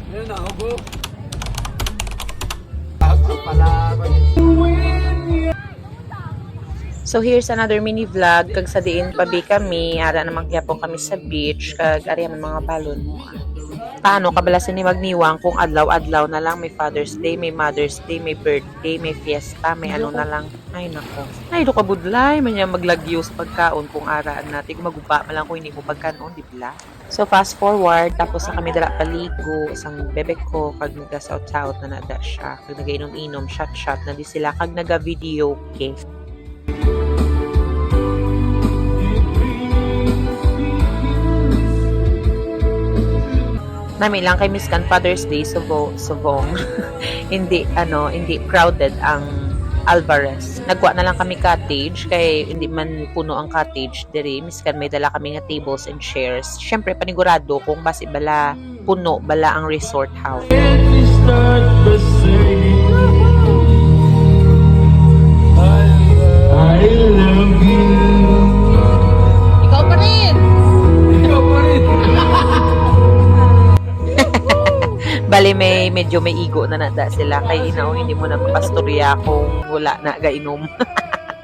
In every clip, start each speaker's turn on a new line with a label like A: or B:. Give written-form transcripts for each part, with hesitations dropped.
A: Yan na ako.
B: So here's another mini vlog kag sa diin pabi kami ara na magyapon kami sa beach kag ari man mga balon mo. Paano kabalasan ni magniwang kung adlaw-adlaw na lang may Father's Day, may Mother's Day, may birthday, may fiesta, may ano na lang. Ay nako. Ay do ka budlay man niya maglagyos pagkaon kung araan natin kung maguba man lang kung hindi mo pagkaon di ba? So fast forward tapos na kami dala paligo isang bebek ko kag naga-south na nada siya kag nagainom-inom shot na di sila kag naga-video okay. Nami lang kay Miskan Father's Day subong hindi crowded ang Alvarez. Nagwa na lang kami cottage kay hindi man puno ang cottage diri. Miskan may dala kami nga tables and chairs. Syempre panigurado kung basi bala puno bala ang resort house.
A: I love you.
B: Ikaw pa rin.
A: Ikaw pa rin.
B: Bali medyo may igo na nada sila kay inaw hindi mo na mapastorya kung wala na gainom.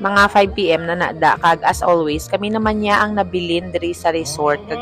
B: Mga 5 PM na nada kag as always kami naman niya ang nabilin diri sa resort kag